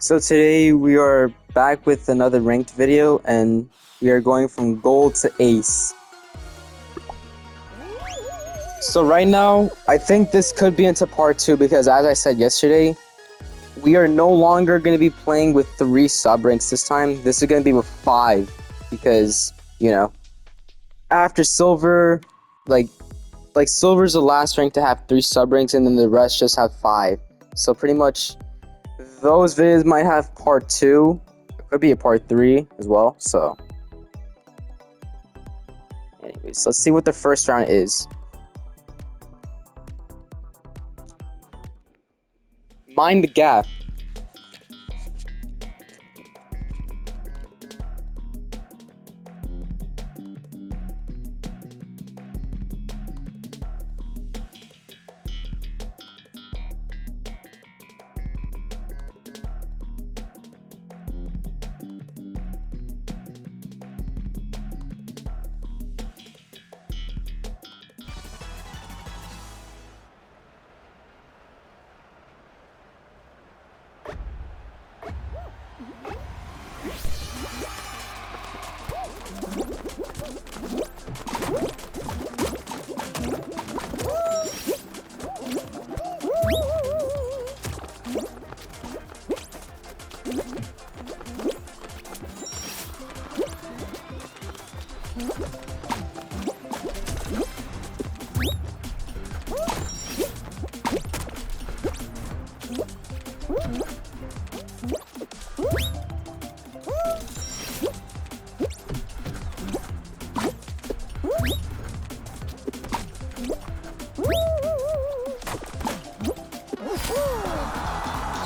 So today we are back with another ranked video and we are going from gold to ace. So right now, I think this could be into part 2 because as I said yesterday, we are no longer going to be playing with 3 sub ranks this time. This is going to be with 5 because, after silver, like silver's the last rank to have 3 sub ranks and then the rest just have 5. So pretty much those videos might have part 2. It could be a part 3 as well. So anyways, let's see what the first round is. Mind the gap.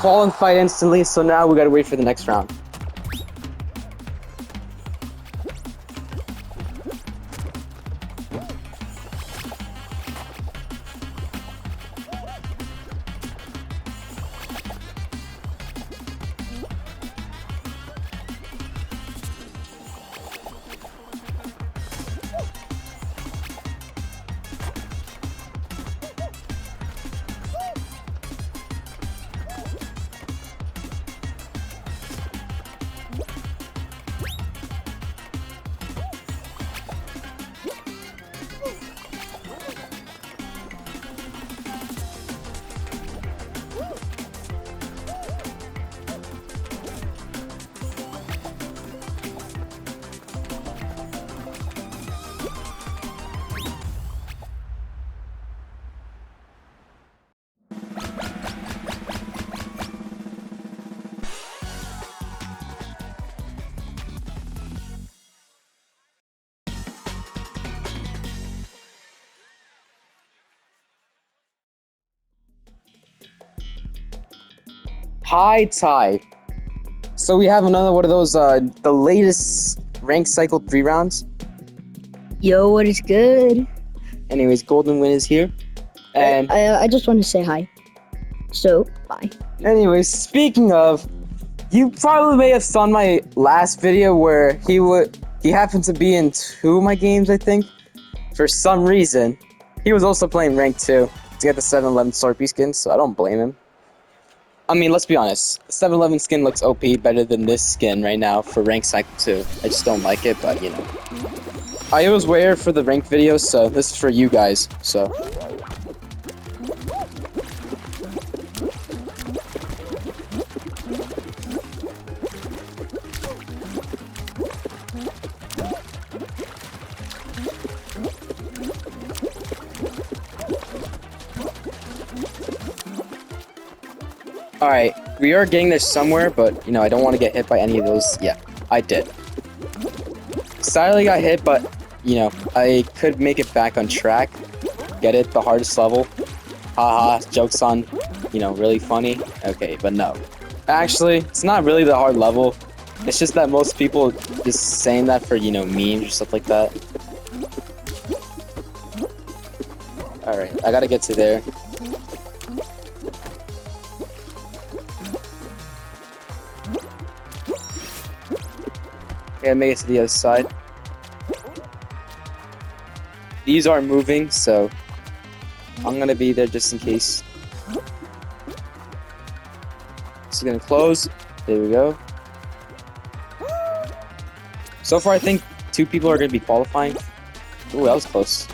Fall and fight instantly, so now we gotta wait for the next round. High tie. So we have another one of those, the latest rank cycle 3 rounds. Yo, what is good? Anyways, Golden Win is here. And I just want to say hi. So, bye. anyways, speaking of, you probably may have saw my last video where he happened to be in 2 of my games, I think. For some reason, he was also playing rank 2 to get the 7-Eleven Slurpee skin, so I don't blame him. I mean, let's be honest. The 7-Eleven skin looks OP better than this skin right now for rank cycle 2. I just don't like it, but I always wear it for the rank videos, so this is for you guys, so. Alright, we are getting there somewhere, but, I don't want to get hit by any of those. Yeah, I did. Sadly got hit, but, I could make it back on track. Get it? The hardest level. Haha, joke's on, really funny. Okay, but no. Actually, it's not really the hard level. It's just that most people just saying that for, memes or stuff like that. Alright, I gotta get to there. Okay, make it to the other side. These aren't moving, so I'm gonna be there just in case. This is gonna close. There we go. So far, I think 2 people are going to be qualifying. Ooh, that was close.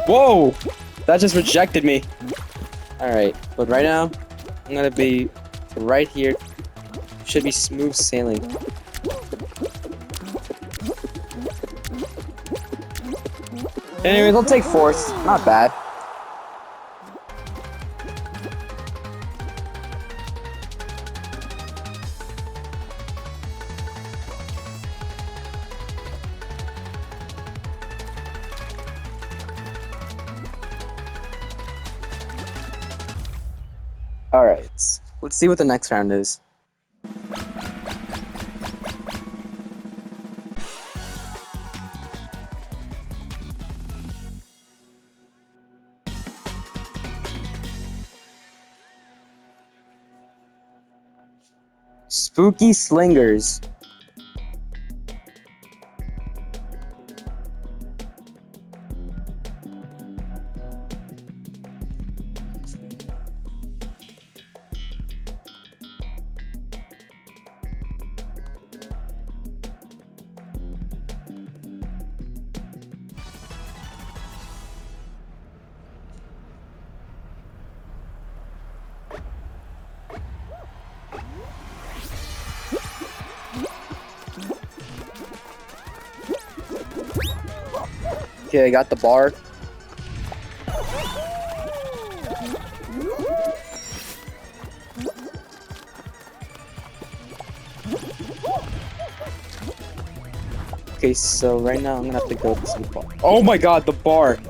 Whoa! That just rejected me. Alright, but right now, I'm going to be right here. Should be smooth sailing. Anyways, I'll take 4th. Not bad. Alright, let's see what the next round is. Spooky Slingers. Okay, I got the bar. Okay, so right now I'm gonna have to go to some bar. Oh my god, the bar!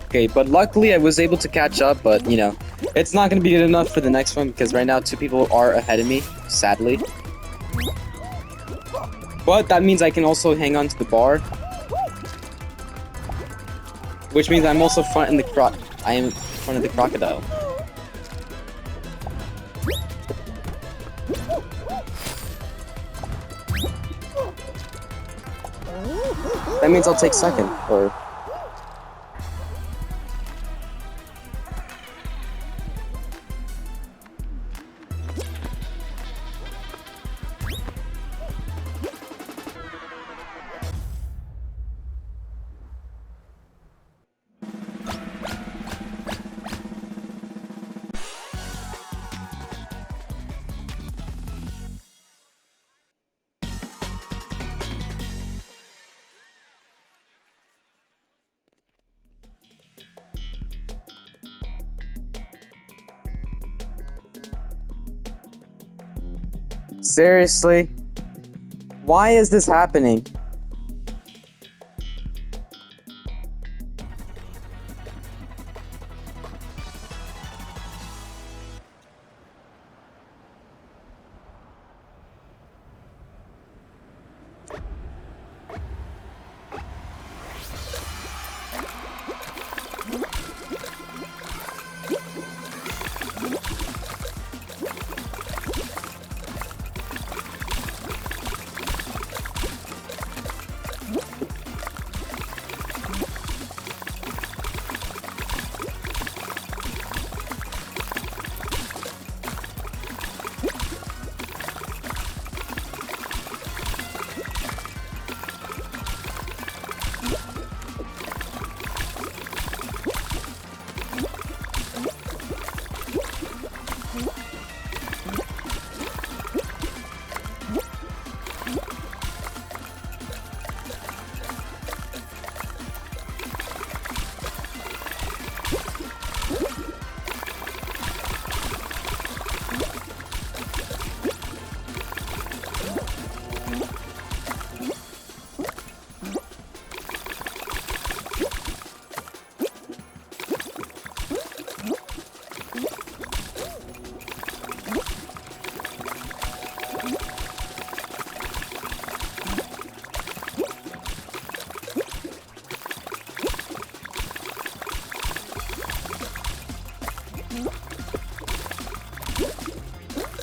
Okay, but luckily I was able to catch up, but you know, it's not gonna be good enough for the next one because right now 2 people are ahead of me, sadly. But that means I can also hang on to the bar. Which means I'm also front in the I am front of the crocodile. That means I'll take 2nd, or... Seriously? Why is this happening?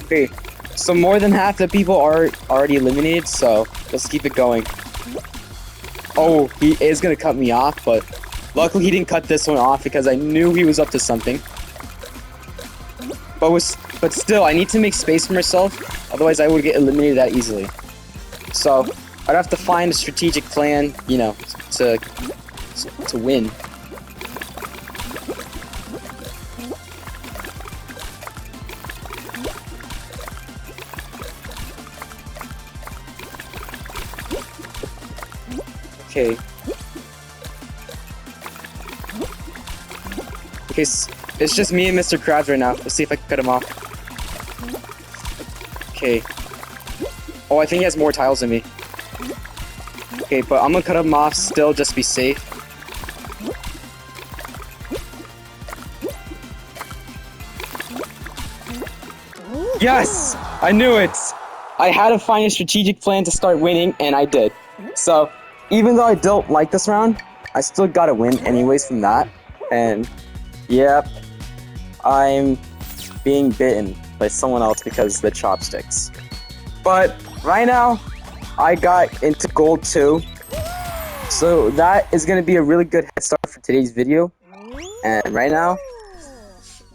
Okay, so more than half the people are already eliminated, so let's keep it going. Oh, he is gonna cut me off, but luckily he didn't cut this one off because I knew he was up to something. But but still, I need to make space for myself. Otherwise, I would get eliminated that easily. So, I'd have to find a strategic plan, you know, to win. Okay. Okay, it's just me and Mr. Krabs right now. Let's see if I can cut him off. Okay. Oh, I think he has more tiles than me. Okay, but I'm gonna cut him off still, just to be safe. Yes! I knew it! I had to find a strategic plan to start winning, and I did. So, even though I don't like this round, I still gotta win anyways from that. And, yep, I'm being bitten by someone else because of the chopsticks. But, right now, I got into gold 2. So, that is gonna be a really good head start for today's video. And right now,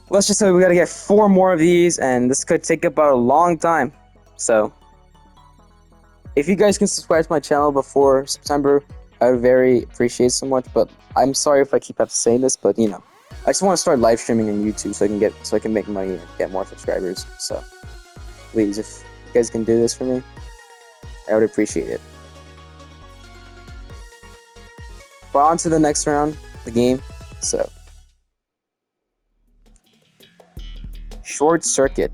let's just say we gotta get 4 more of these, and this could take about a long time. So, if you guys can subscribe to my channel before September, I would very appreciate so much. But I'm sorry if I keep have to say this, but you know, I just want to start live streaming on YouTube so I can make money and get more subscribers. So, please, if you guys can do this for me, I would appreciate it. But on to the next round, the game. So, Short Circuit.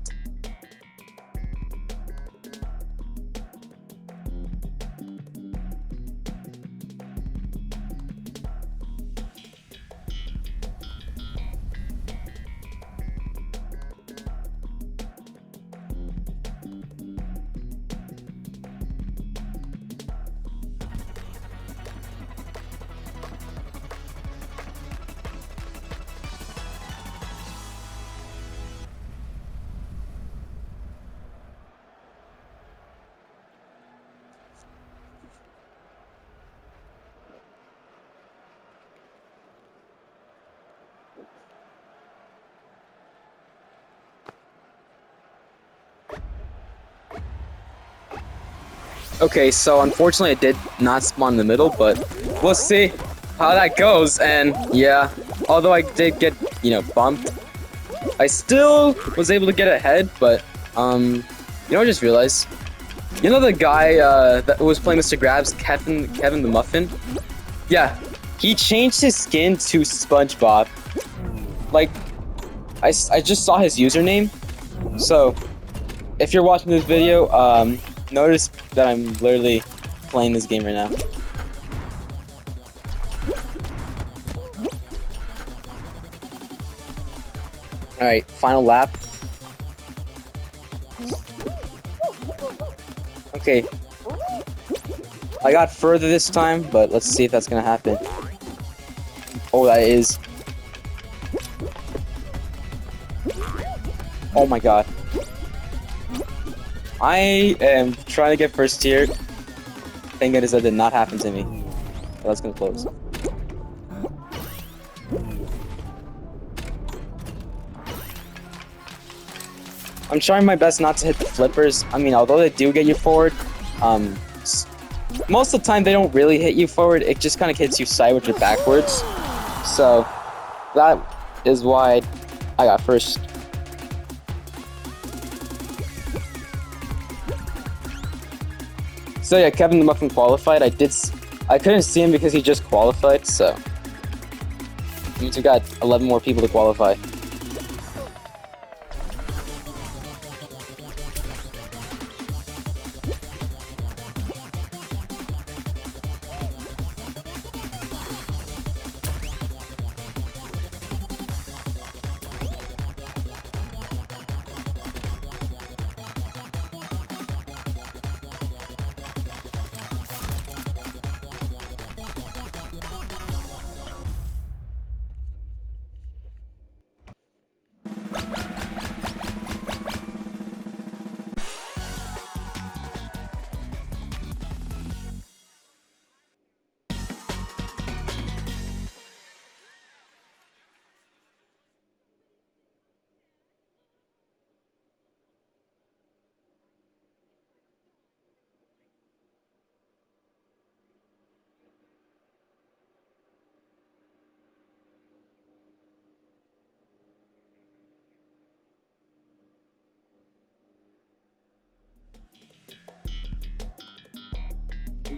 Okay, so unfortunately I did not spawn in the middle, but we'll see how that goes. And yeah, although I did get, you know, bumped, I still was able to get ahead. But you know, I just realized, you know, the guy that was playing Mr. Krabs, Kevin the Muffin. Yeah, he changed his skin to SpongeBob. Like, I just saw his username. So if you're watching this video, notice that I'm literally playing this game right now. Alright, final lap. Okay. I got further this time, but let's see if that's gonna happen. Oh, that is. Oh my god. I am trying to get first tier. Thank goodness that did not happen to me. But that's gonna close. I'm trying my best not to hit the flippers. I mean, although they do get you forward, most of the time they don't really hit you forward. It just kind of hits you sideways or backwards. So that is why I got first. So yeah, Kevin the Muffin qualified. I couldn't see him because he just qualified, so means we got 11 more people to qualify.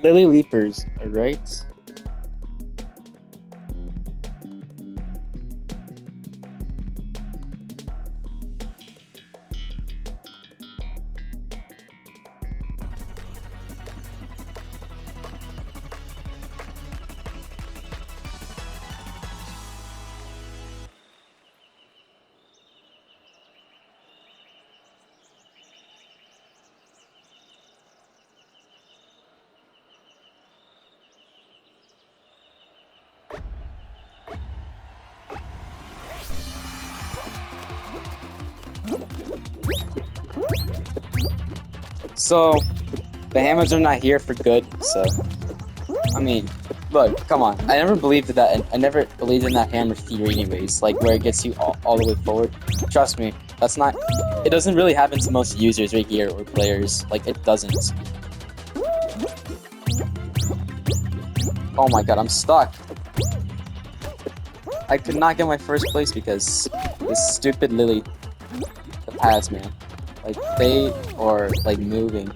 Lily Leapers, alright? So, the hammers are not here for good, so... I mean, look, come on. I never believed in that. I never believed in that hammer theory anyways, like where it gets you all the way forward. Trust me, that's not... It doesn't really happen to most users right here, or players. Like, it doesn't. Oh my god, I'm stuck. I could not get my first place because this stupid Lily... The pads, man. Like, they are, like, moving.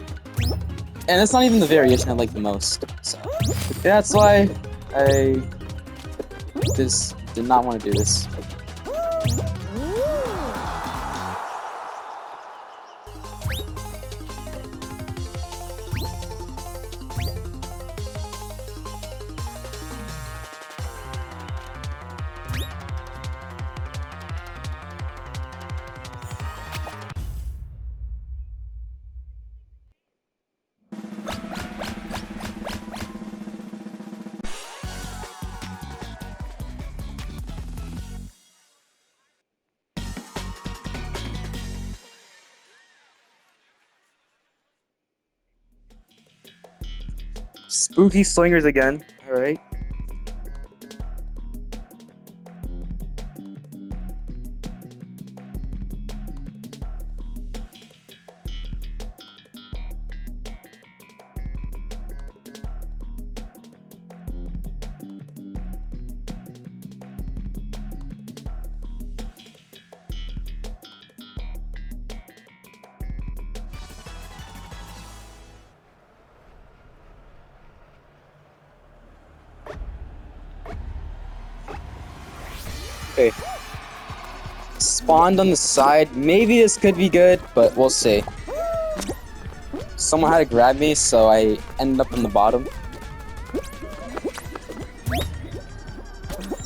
And it's not even the variation I like the most, so... Yeah, that's why I... just did not want to do this. Spooky slingers again, alright. Okay. Spawned on the side. Maybe this could be good, but we'll see. Someone had to grab me, so I ended up in the bottom.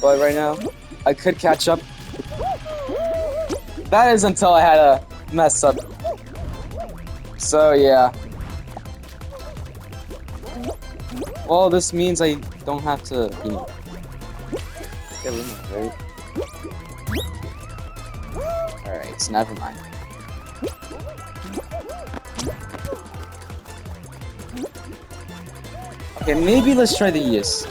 But right now, I could catch up. That is until I had a mess up. So yeah. Well, this means I don't have to, you know, get rid of it, right? Alright, so never mind. Okay, maybe let's try the use.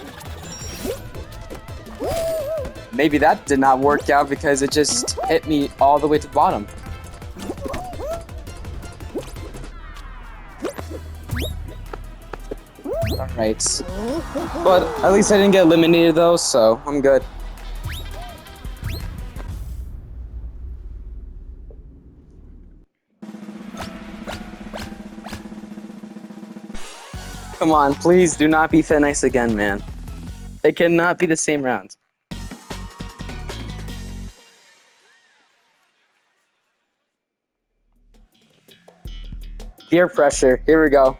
Maybe that did not work out because it just hit me all the way to the bottom. Alright. But at least I didn't get eliminated though, so I'm good. Come on, please do not be Fit Nice again, man. It cannot be the same round. Peer pressure, here we go.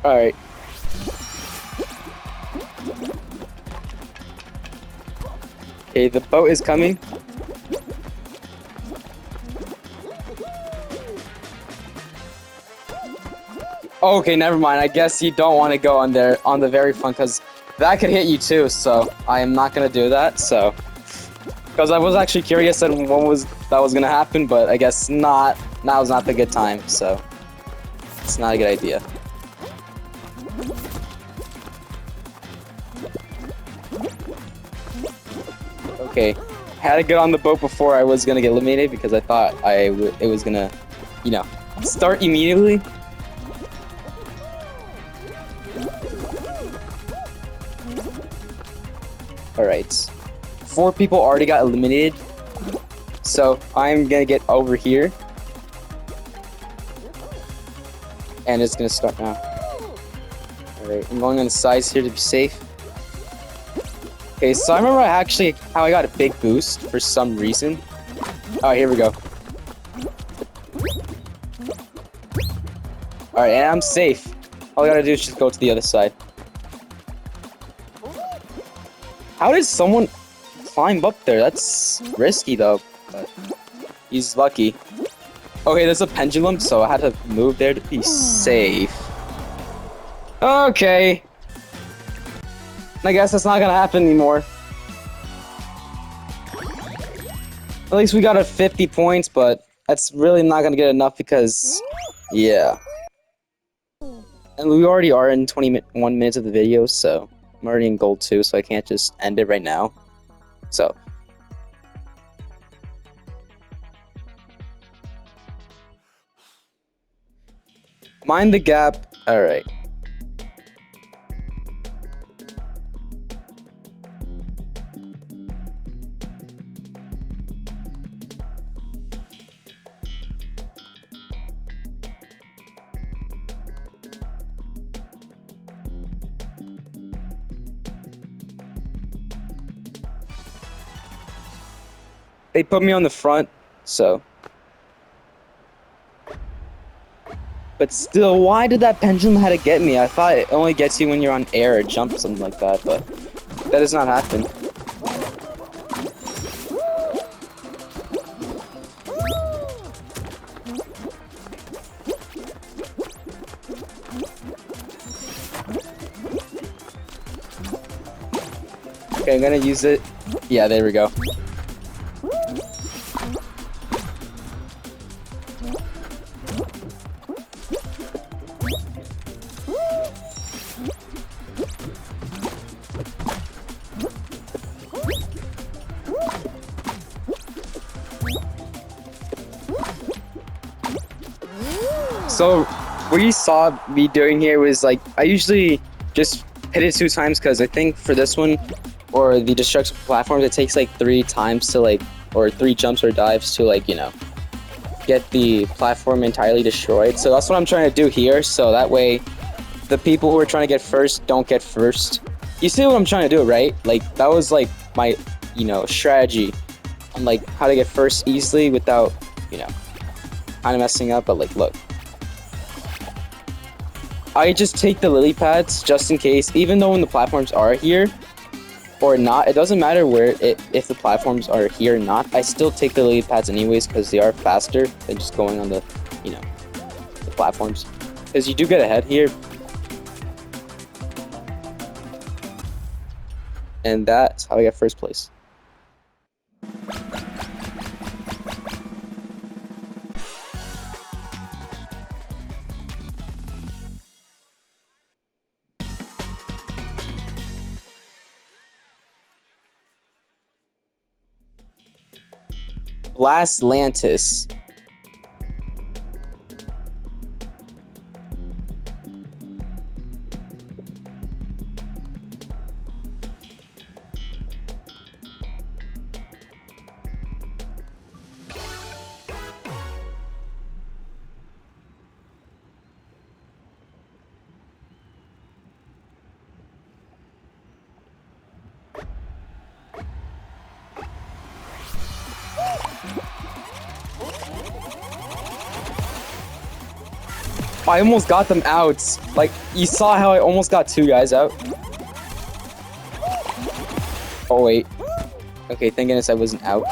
Alright. Okay, the boat is coming. Okay, never mind. I guess you don't want to go on there on the very front because that could hit you too. So I am not gonna do that. So because I was actually curious on when that was gonna happen, but I guess not. Now is not the good time. So it's not a good idea. Okay, had to get on the boat before I was gonna get eliminated because I thought it was gonna, you know, start immediately. Alright. 4 people already got eliminated. So I'm gonna get over here. And it's gonna start now. Alright, I'm going on the sides here to be safe. Okay, so I remember actually how I got a big boost for some reason. Alright, here we go. Alright, and I'm safe. All I gotta do is just go to the other side. How did someone climb up there? That's risky though, but he's lucky. Okay, there's a pendulum, so I had to move there to be safe. Okay. I guess that's not gonna happen anymore. At least we got a 50 points, but that's really not gonna get enough because, yeah. And we already are in 21 minutes of the video, so I'm already in gold 2, so I can't just end it right now. So. Mind the gap. Alright. They put me on the front, so. But still, why did that pendulum have to get me? I thought it only gets you when you're on air or jump or something like that, but that does not happen. Okay, I'm gonna use it. Yeah, there we go. So, what you saw me doing here was like, I usually just hit it 2 times because I think for this one, or the destruction platforms, it takes like 3 times to like, or 3 jumps or dives to like, you know, get the platform entirely destroyed. So that's what I'm trying to do here, so that way the people who are trying to get first don't get first. You see what I'm trying to do, right? Like, that was like my, you know, strategy on like how to get first easily without, you know, kind of messing up, but like, look. I just take the lily pads just in case, even though when the platforms are here or not, it doesn't matter where if the platforms are here or not, I still take the lily pads anyways because they are faster than just going on the, you know, the platforms. Because you do get ahead here. And that's how I get first place. Blastlantis. I almost got them out. Like, you saw how I almost got 2 guys out? Oh, wait. Okay, thank goodness I wasn't out.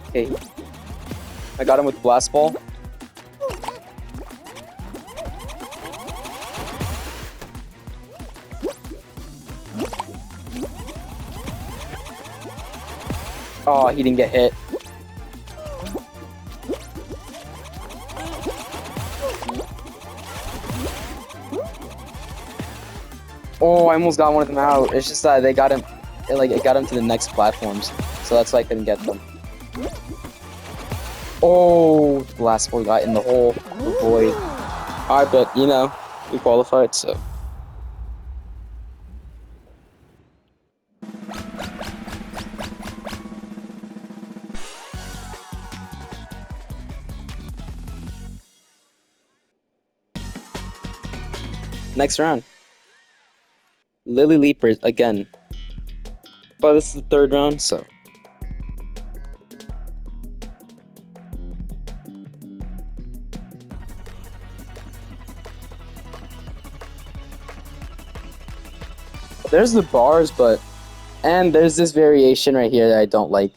Okay. I got him with Blast Ball. Oh, he didn't get hit. Oh, I almost got one of them out. It's just that they got him, it got him to the next platforms, so that's why I couldn't get them. Oh, the last boy got in the hole, the void. Alright, but you know, we qualified, so. Next round. Lily Leapers again. But this is the third round, so. There's the bars, but. And there's this variation right here that I don't like.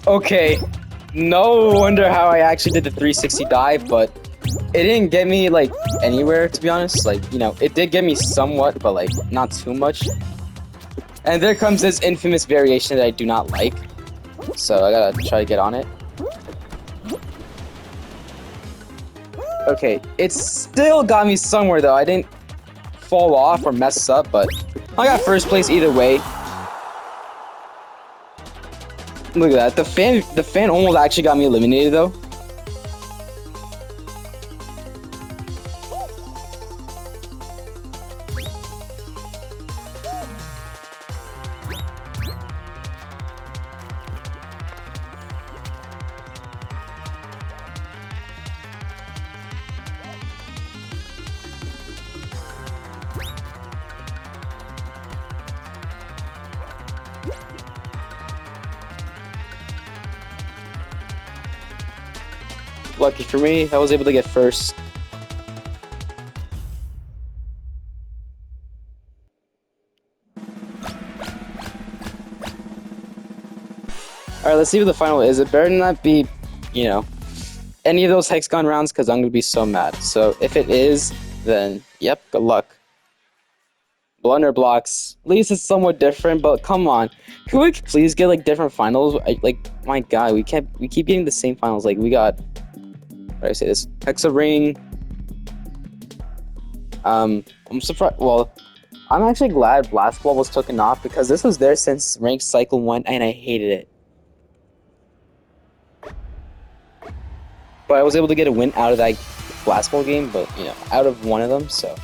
Okay, no wonder how I actually did the 360 dive, but it didn't get me, like, anywhere, to be honest. Like, you know, it did get me somewhat, but, like, not too much. And there comes this infamous variation that I do not like. So I gotta try to get on it. Okay, it still got me somewhere, though. I didn't fall off or mess up, but I got first place either way. Look at that. The fan almost actually got me eliminated, though. Lucky for me, I was able to get first. Alright, let's see what the final is. It better not be, you know, any of those hexagon rounds, because I'm going to be so mad. So if it is, then, yep, good luck. Blunder blocks. At least it's somewhat different, but come on. Can we please get, like, different finals? Like, my god, we keep getting the same finals. Like, we got... How do I say this? Hexa ring. I'm surprised. Well, I'm actually glad Blast Ball was taken off because this was there since Ranked Cycle 1 and I hated it. But I was able to get a win out of that Blast Ball game, but you know, out of one of them, so.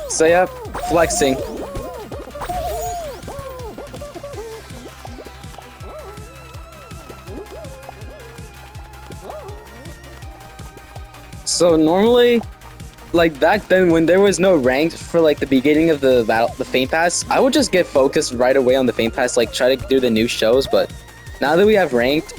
So yeah, flexing. So normally, like back then when there was no ranked for like the beginning of the battle, the Fame Pass, I would just get focused right away on the Fame Pass, like try to do the new shows. But now that we have ranked,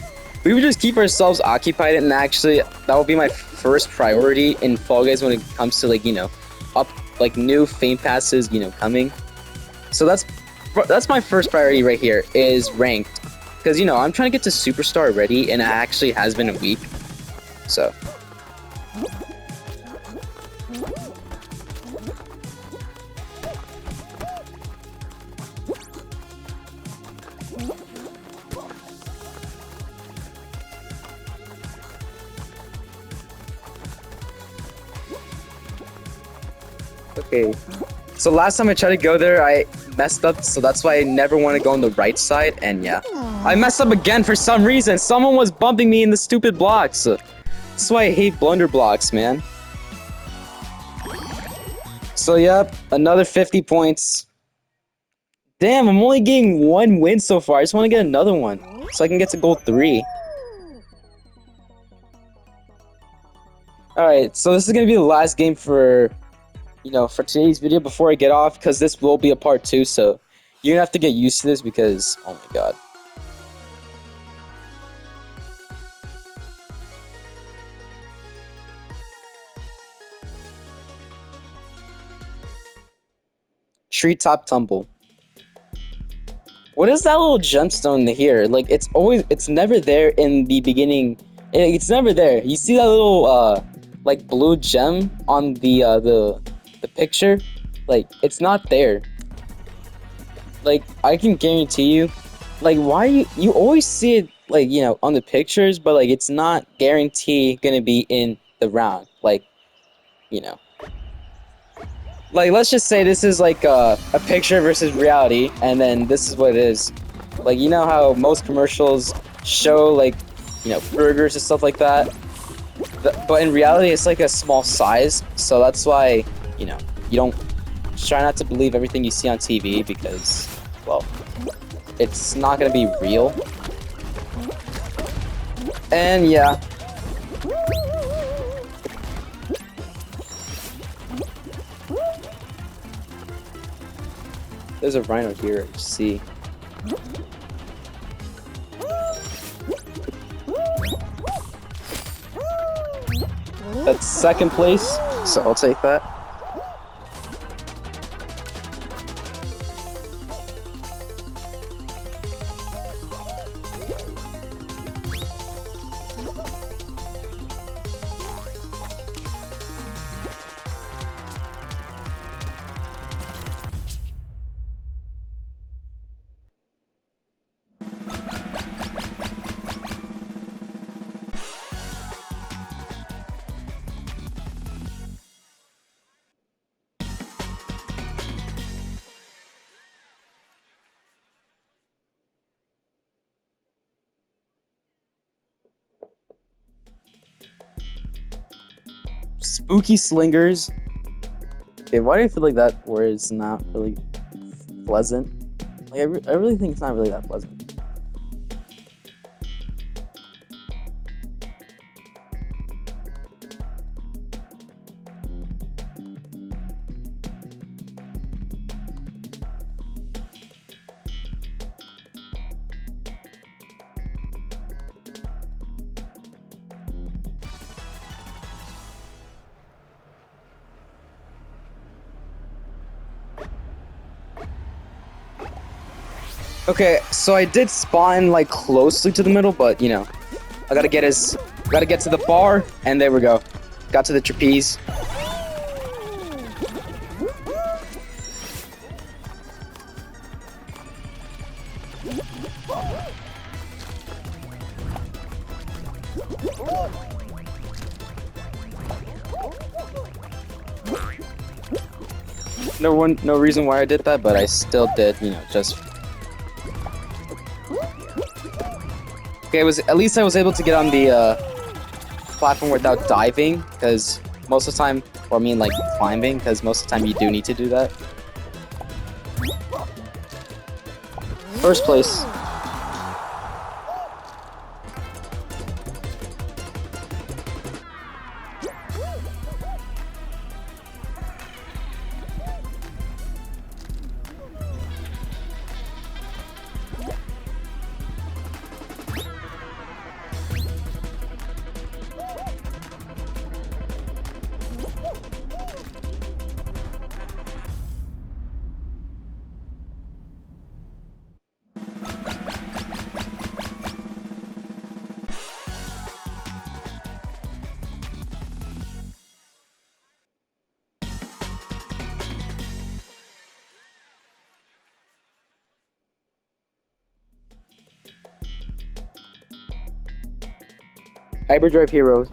we would just keep ourselves occupied, and actually that would be my first priority in Fall Guys when it comes to like, you know, up like new Fame Passes, you know, coming. So that's my first priority right here is ranked, because you know I'm trying to get to Superstar already, and it actually has been a week. So. Okay, so last time I tried to go there, I messed up, so that's why I never want to go on the right side, and yeah. I messed up again for some reason. Someone was bumping me in the stupid blocks. That's why I hate blunder blocks, man. So yep, another 50 points. Damn, I'm only getting one win so far. I just want to get another one, so I can get to gold 3. Alright, so this is going to be the last game for for today's video before I get off, because this will be a part 2, so you're gonna have to get used to this because, oh my god. Treetop tumble. What is that little gemstone here? Like, it's never there in the beginning. It's never there. You see that little, like, blue gem on the picture? Like, it's not there. Like, I can guarantee you, like, why you always see it, like, on the pictures, but, like, it's not guaranteed gonna be in the round. Like, you know. Like, let's just say this is, like, a picture versus reality, and then this is what it is. Like, you know how most commercials show, like, burgers and stuff like that? But in reality, it's, like, a small size, so that's why, you don't try not to believe everything you see on TV, because, well, it's not gonna be real. And, yeah. There's a rhino here, you see. That's second place, so I'll take that. Spooky slingers. Okay, why do I feel like that word is not really pleasant? Like, I really think it's not really that pleasant. Okay, so I did spawn like closely to the middle, but I gotta get to the bar, and there we go. Got to the trapeze. No reason why I did that, but I still did, just. Okay, at least I was able to get on the platform without diving, because most of the time, or I mean like climbing, because most of the time you do need to do that. First place. Hyperdrive Heroes.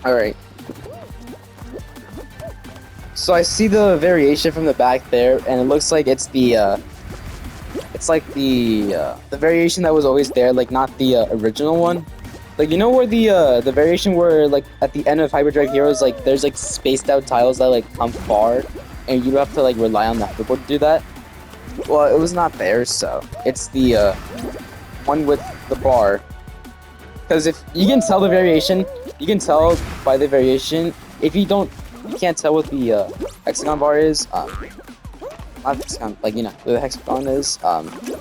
Alright. So I see the variation from the back there, and it looks like it's the variation that was always there, like not the original one. Like, you know where the variation where, like, at the end of Hyperdrive Heroes, like there's like spaced out tiles that like come far, and you have to like rely on the hoverboard to do that. Well, it was not there, so it's the one with the bar. Because if you can tell the variation, you can tell by the variation. If you don't, you can't tell what the hexagon bar is. Not hexagon, like, you know, the hexagon is.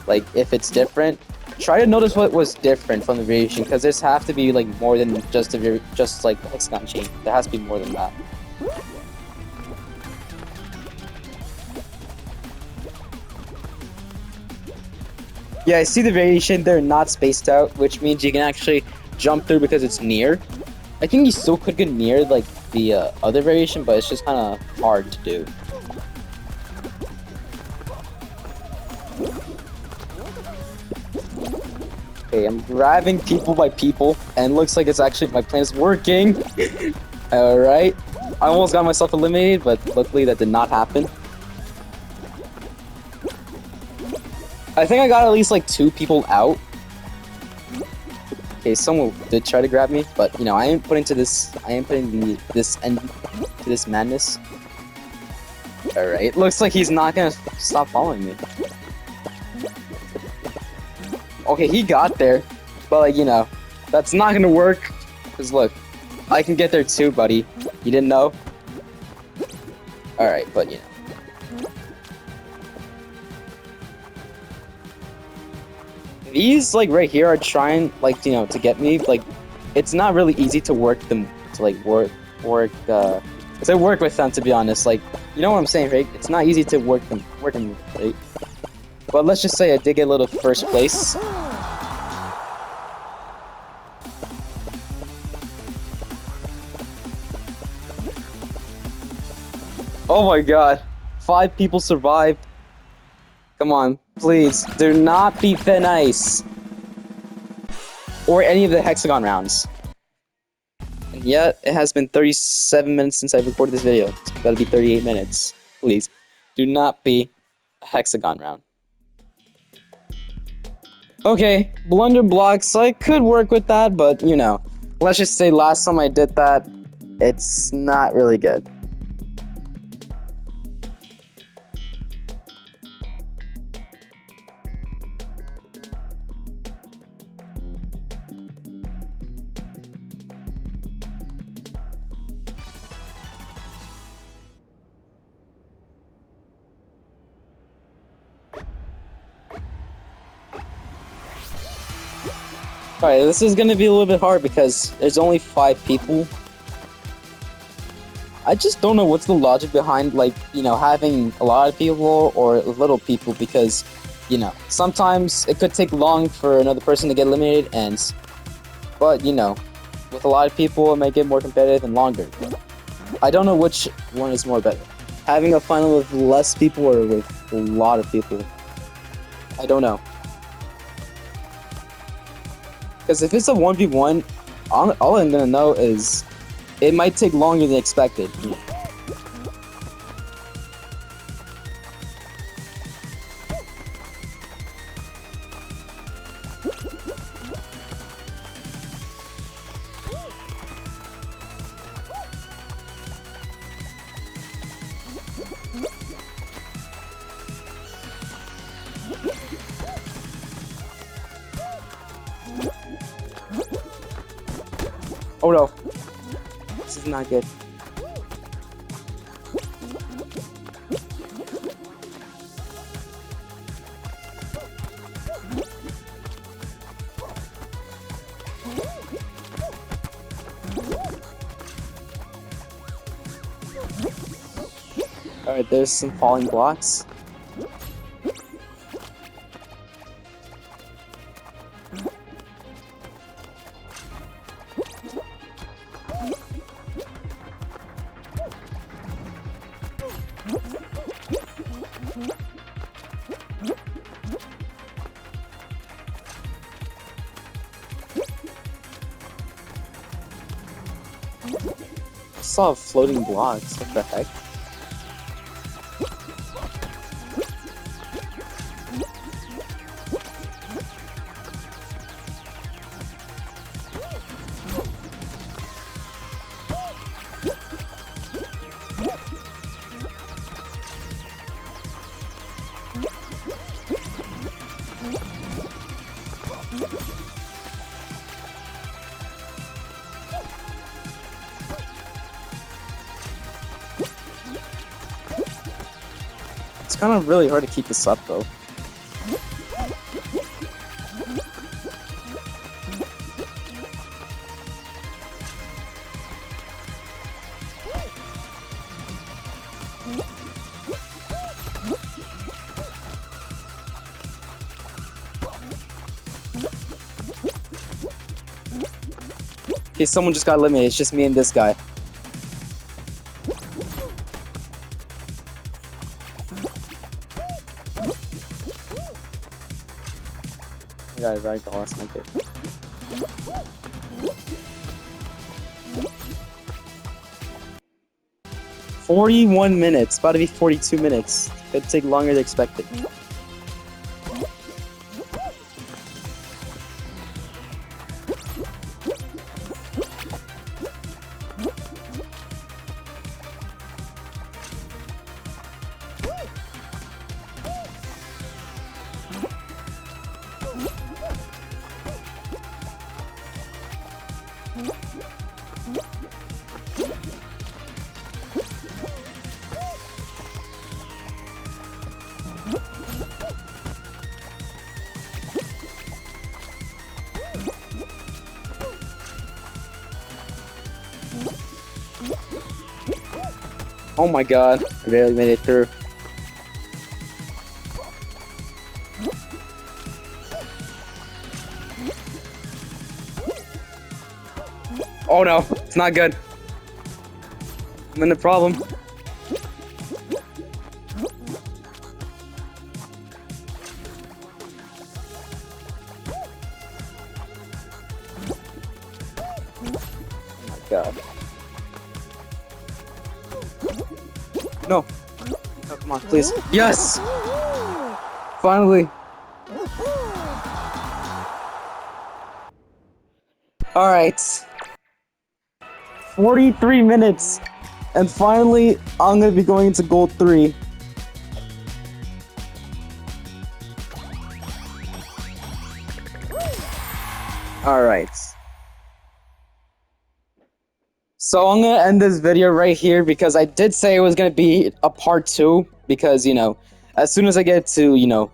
Like, if it's different, try to notice what was different from the variation, because there's have to be like more than just just like the hexagon chain. There has to be more than that. Yeah, I see the variation. They're not spaced out, which means you can actually jump through because it's near. I think you still could get near like the other variation, but it's just kind of hard to do. Okay, I'm grabbing people by people, and it looks like it's actually, my plan is working. Alright. I almost got myself eliminated, but luckily that did not happen. I think I got at least like 2 people out. Okay, someone did try to grab me, but you know, I am putting this end to this madness. Alright, looks like he's not gonna stop following me. Okay, he got there, but like, you know, that's not gonna work. Cause look, I can get there too, buddy. You didn't know? Alright, but you know. These, like, right here are trying, like, you know, to get me. Like, it's not really easy to work them, to, like, work with them, to be honest. Like, you know what I'm saying, right? It's not easy to work them, right? But let's just say I did get a little first place. Oh my god. 5 people survived. Come on, please, do not beat Thin Ice. Or any of the hexagon rounds. And yet, it has been 37 minutes since I've recorded this video. It's gotta be 38 minutes. Please, do not be a hexagon round. Okay, blunder blocks, I could work with that, but, you know, let's just say last time I did that, it's not really good. Alright, this is gonna be a little bit hard because there's only 5 people. I just don't know what's the logic behind, like, you know, having a lot of people or little people, because, you know, sometimes it could take long for another person to get eliminated, but, you know, with a lot of people it might get more competitive and longer. I don't know which one is more better. Having a final with less people or with a lot of people. I don't know. Because if it's a 1v1, all I'm gonna know is it might take longer than expected. Oh no, this is not good. Alright, there's some falling blocks. I saw floating blocks, what the heck? Kind of really hard to keep this up though. Okay, someone just got eliminated. It's just me and this guy. I got it right, the last one. 41 minutes. About to be 42 minutes. It'd take longer than expected. Oh my god, I barely made it through. Oh no, it's not good. I'm in the problem. Oh my god. No. Oh, come on, please. Yes! Finally. Alright. 43 minutes. And finally, I'm gonna be going into Gold 3. Alright. So I'm gonna end this video right here because I did say it was gonna be a part 2 because, you know, as soon as I get to, you know,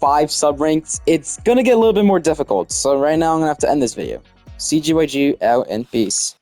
5 sub ranks, it's gonna get a little bit more difficult. So right now I'm gonna have to end this video. CGYG out and peace.